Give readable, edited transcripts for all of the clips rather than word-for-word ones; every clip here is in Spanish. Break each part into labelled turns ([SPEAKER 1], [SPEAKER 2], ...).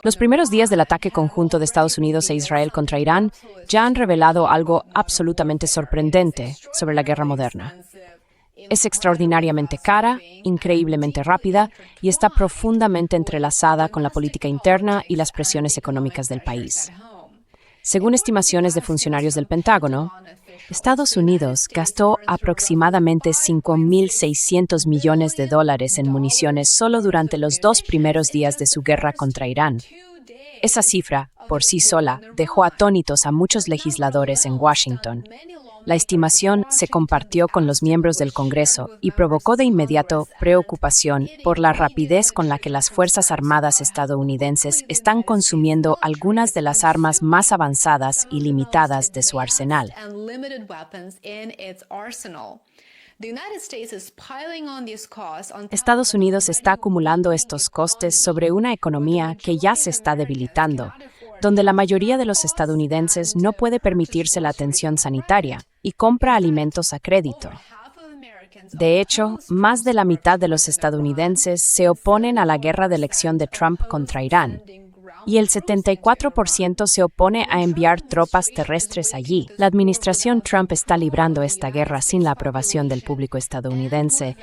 [SPEAKER 1] Los primeros días del ataque conjunto de Estados Unidos e Israel contra Irán ya han revelado algo absolutamente sorprendente sobre la guerra moderna. Es extraordinariamente cara, increíblemente rápida y está profundamente entrelazada con la política interna y las presiones económicas del país. Según estimaciones de funcionarios del Pentágono, Estados Unidos gastó aproximadamente $5.600 millones en municiones solo durante los 2 primeros días de su guerra contra Irán. Esa cifra, por sí sola, dejó atónitos a muchos legisladores en Washington. La estimación se compartió con los miembros del Congreso y provocó de inmediato preocupación por la rapidez con la que las Fuerzas Armadas estadounidenses están consumiendo algunas de las armas más avanzadas y limitadas de su arsenal. Estados Unidos está acumulando estos costes sobre una economía que ya se está debilitando, donde la mayoría de los estadounidenses no puede permitirse la atención sanitaria y compra alimentos a crédito. De hecho, más de la mitad de los estadounidenses se oponen a la guerra de elección de Trump contra Irán, y el 74% se opone a enviar tropas terrestres allí. La administración Trump está librando esta guerra sin la aprobación del público estadounidense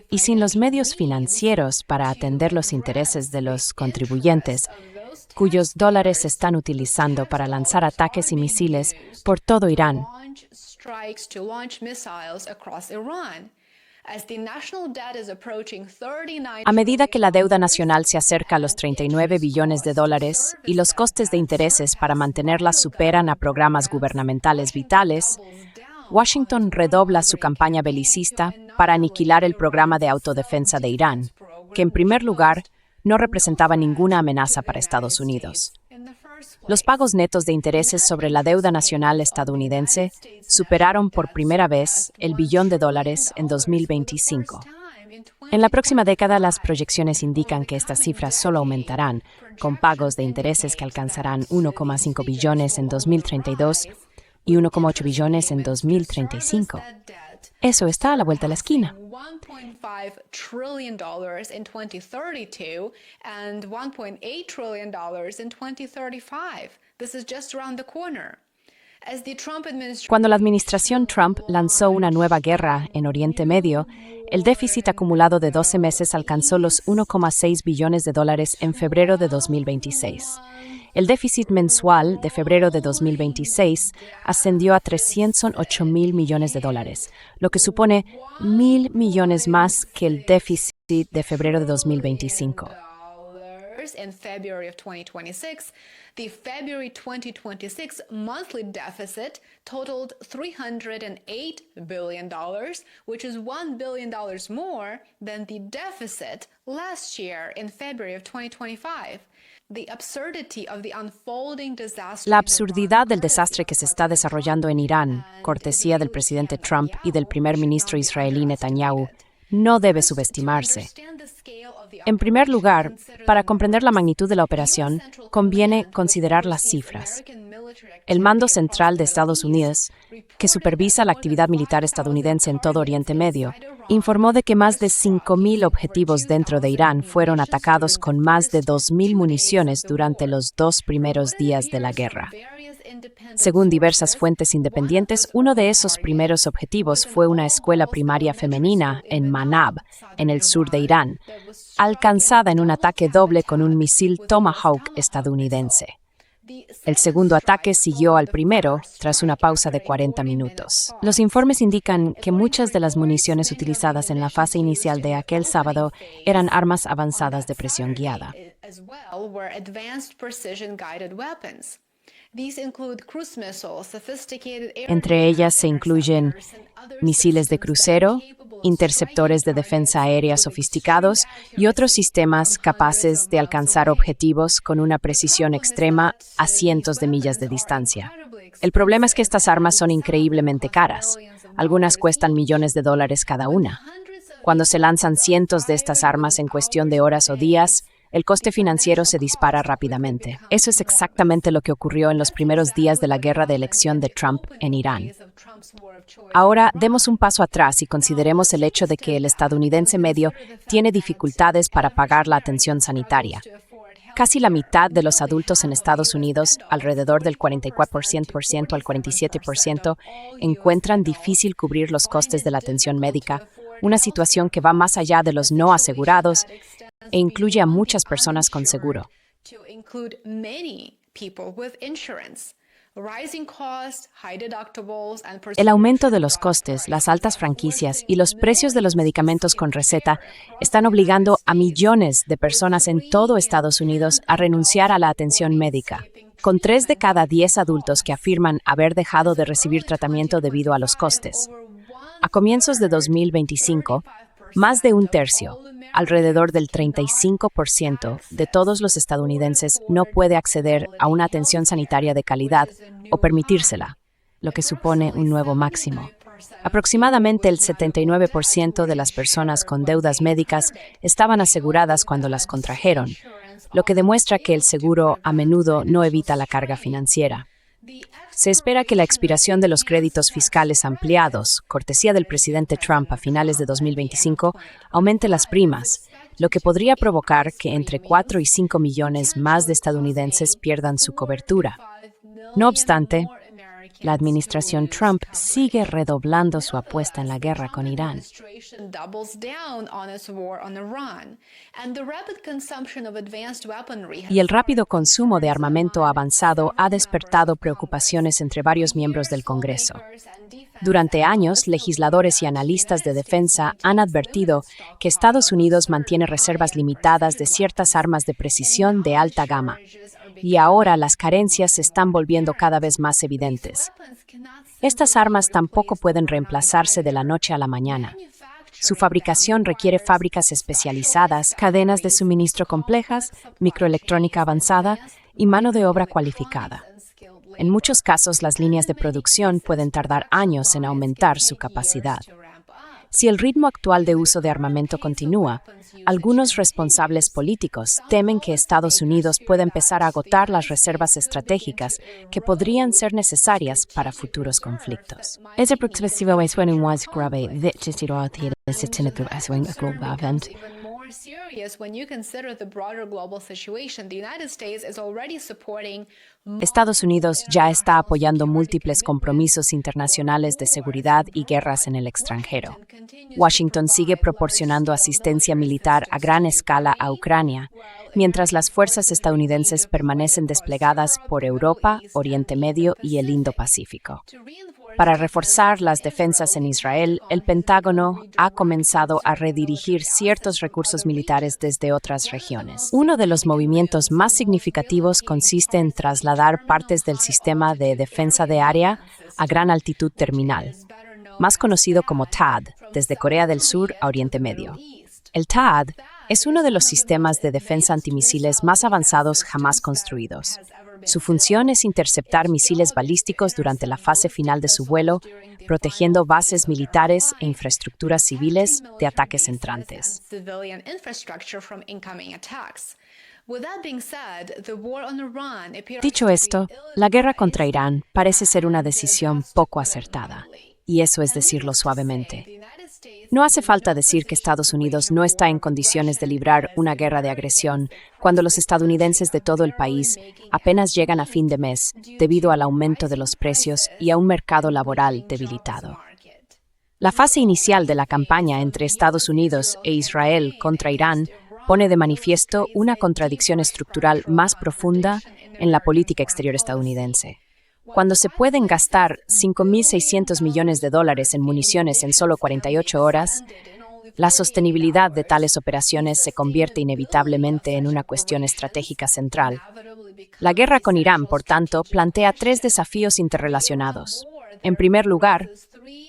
[SPEAKER 1] y sin los medios financieros para atender los intereses de los contribuyentes, cuyos dólares se están utilizando para lanzar ataques y misiles por todo Irán. A medida que la deuda nacional se acerca a los $39 billones y los costes de intereses para mantenerla superan a programas gubernamentales vitales, Washington redobla su campaña belicista para aniquilar el programa de autodefensa de Irán, que en primer lugar no representaba ninguna amenaza para Estados Unidos. Los pagos netos de intereses sobre la deuda nacional estadounidense superaron por primera vez el $1 billón en 2025. En la próxima década, las proyecciones indican que estas cifras solo aumentarán, con pagos de intereses que alcanzarán 1,5 billones en 2032 y 1,8 billones en 2035. Eso está a la vuelta de la esquina.
[SPEAKER 2] $1.5 trillion in 2032 and $1.8 trillion in 2035. This is just around the corner.
[SPEAKER 1] Cuando la administración Trump lanzó una nueva guerra en Oriente Medio, el déficit acumulado de 12 meses alcanzó los $1,6 billones en febrero de 2026. El déficit mensual de febrero de 2026 ascendió a $308.000 millones, lo que supone $1.000 millones más que el déficit de febrero de 2025.
[SPEAKER 2] In February of 2026, the February 2026 monthly deficit totaled $308 billion, which is $1 billion more than the deficit last year in February of 2025.
[SPEAKER 1] La absurdidad del desastre que se está desarrollando en Irán, cortesía del presidente Trump y del primer ministro israelí Netanyahu, no debe subestimarse. En primer lugar, para comprender la magnitud de la operación, conviene considerar las cifras. El Mando Central de Estados Unidos, que supervisa la actividad militar estadounidense en todo Oriente Medio, informó de que más de 5.000 objetivos dentro de Irán fueron atacados con más de 2.000 municiones durante los 2 primeros días de la guerra. Según diversas fuentes independientes, uno de esos primeros objetivos fue una escuela primaria femenina en Manab, en el sur de Irán, alcanzada en un ataque doble con un misil Tomahawk estadounidense. El segundo ataque siguió al primero, tras una pausa de 40 minutos. Los informes indican que muchas de las municiones utilizadas en la fase inicial de aquel sábado eran armas avanzadas de presión guiada. Entre ellas se incluyen misiles de crucero, interceptores de defensa aérea sofisticados y otros sistemas capaces de alcanzar objetivos con una precisión extrema a cientos de millas de distancia. El problema es que estas armas son increíblemente caras. Algunas cuestan millones de dólares cada una. Cuando se lanzan cientos de estas armas en cuestión de horas o días, el coste financiero se dispara rápidamente. Eso es exactamente lo que ocurrió en los primeros días de la guerra de elección de Trump en Irán. Ahora, demos un paso atrás y consideremos el hecho de que el estadounidense medio tiene dificultades para pagar la atención sanitaria. Casi la mitad de los adultos en Estados Unidos, alrededor del 44% al 47%, encuentran difícil cubrir los costes de la atención médica, una situación que va más allá de los no asegurados e incluye a muchas personas con seguro. El aumento de los costes, las altas franquicias y los precios de los medicamentos con receta están obligando a millones de personas en todo Estados Unidos a renunciar a la atención médica, con 3 de cada 10 adultos que afirman haber dejado de recibir tratamiento debido a los costes. A comienzos de 2025, más de un tercio, alrededor del 35% de todos los estadounidenses no puede acceder a una atención sanitaria de calidad o permitírsela, lo que supone un nuevo máximo. Aproximadamente el 79% de las personas con deudas médicas estaban aseguradas cuando las contrajeron, lo que demuestra que el seguro a menudo no evita la carga financiera. Se espera que la expiración de los créditos fiscales ampliados, cortesía del presidente Trump a finales de 2025, aumente las primas, lo que podría provocar que entre 4 y 5 millones más de estadounidenses pierdan su cobertura. No obstante, la administración Trump sigue redoblando su apuesta en la guerra con Irán. Y el rápido consumo de armamento avanzado ha despertado preocupaciones entre varios miembros del Congreso. Durante años, legisladores y analistas de defensa han advertido que Estados Unidos mantiene reservas limitadas de ciertas armas de precisión de alta gama, y ahora las carencias se están volviendo cada vez más evidentes. Estas armas tampoco pueden reemplazarse de la noche a la mañana. Su fabricación requiere fábricas especializadas, cadenas de suministro complejas, microelectrónica avanzada y mano de obra cualificada. En muchos casos, las líneas de producción pueden tardar años en aumentar su capacidad. Si el ritmo actual de uso de armamento continúa, algunos responsables políticos temen que Estados Unidos pueda empezar a agotar las reservas estratégicas que podrían ser necesarias para futuros conflictos. Estados Unidos ya está apoyando múltiples compromisos internacionales de seguridad y guerras en el extranjero. Washington sigue proporcionando asistencia militar a gran escala a Ucrania, mientras las fuerzas estadounidenses permanecen desplegadas por Europa, Oriente Medio y el Indo-Pacífico. Para reforzar las defensas en Israel, el Pentágono ha comenzado a redirigir ciertos recursos militares desde otras regiones. Uno de los movimientos más significativos consiste en trasladar partes del sistema de defensa de área a gran altitud terminal, más conocido como THAAD, desde Corea del Sur a Oriente Medio. El THAAD es uno de los sistemas de defensa antimisiles más avanzados jamás construidos. Su función es interceptar misiles balísticos durante la fase final de su vuelo, protegiendo bases militares e infraestructuras civiles de ataques entrantes. Dicho esto, la guerra contra Irán parece ser una decisión poco acertada, y eso es decirlo suavemente. No hace falta decir que Estados Unidos no está en condiciones de librar una guerra de agresión cuando los estadounidenses de todo el país apenas llegan a fin de mes debido al aumento de los precios y a un mercado laboral debilitado. La fase inicial de la campaña entre Estados Unidos e Israel contra Irán pone de manifiesto una contradicción estructural más profunda en la política exterior estadounidense. Cuando se pueden gastar $5.600 millones en municiones en solo 48 horas, la sostenibilidad de tales operaciones se convierte inevitablemente en una cuestión estratégica central. La guerra con Irán, por tanto, plantea 3 desafíos interrelacionados. En primer lugar,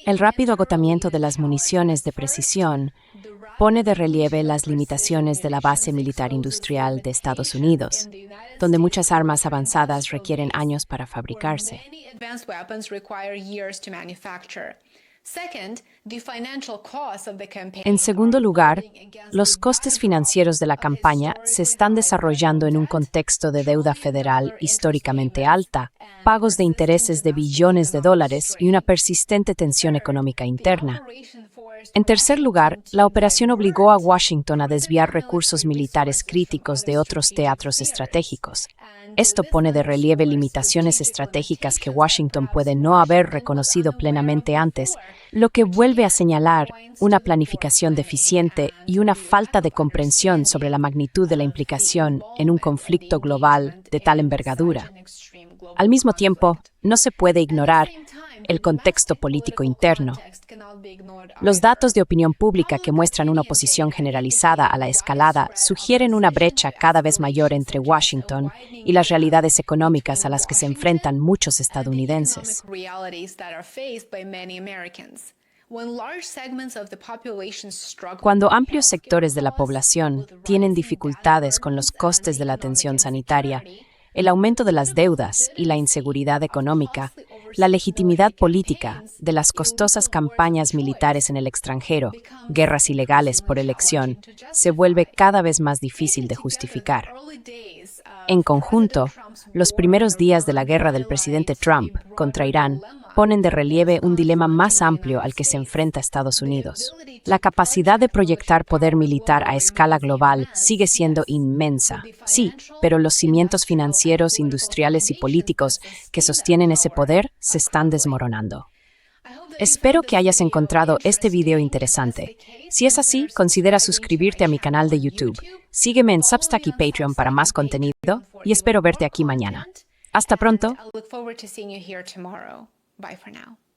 [SPEAKER 1] el rápido agotamiento de las municiones de precisión pone de relieve las limitaciones de la base militar industrial de Estados Unidos, donde muchas armas avanzadas requieren años para fabricarse. En segundo lugar, los costes financieros de la campaña se están desarrollando en un contexto de deuda federal históricamente alta, pagos de intereses de billones de dólares y una persistente tensión económica interna. En tercer lugar, la operación obligó a Washington a desviar recursos militares críticos de otros teatros estratégicos. Esto pone de relieve limitaciones estratégicas que Washington puede no haber reconocido plenamente antes, lo que vuelve a señalar una planificación deficiente y una falta de comprensión sobre la magnitud de la implicación en un conflicto global de tal envergadura. Al mismo tiempo, no se puede ignorar el contexto político interno. Los datos de opinión pública que muestran una oposición generalizada a la escalada sugieren una brecha cada vez mayor entre Washington y las realidades económicas a las que se enfrentan muchos estadounidenses. Cuando amplios sectores de la población tienen dificultades con los costes de la atención sanitaria, el aumento de las deudas y la inseguridad económica, la legitimidad política de las costosas campañas militares en el extranjero, guerras ilegales por elección, se vuelve cada vez más difícil de justificar. En conjunto, los primeros días de la guerra del presidente Trump contra Irán ponen de relieve un dilema más amplio al que se enfrenta Estados Unidos. La capacidad de proyectar poder militar a escala global sigue siendo inmensa, sí, pero los cimientos financieros, industriales y políticos que sostienen ese poder se están desmoronando. Espero que hayas encontrado este video interesante. Si es así, considera suscribirte a mi canal de YouTube. Sígueme en Substack y Patreon para más contenido y espero verte aquí mañana. Hasta pronto.
[SPEAKER 2] Bye for now.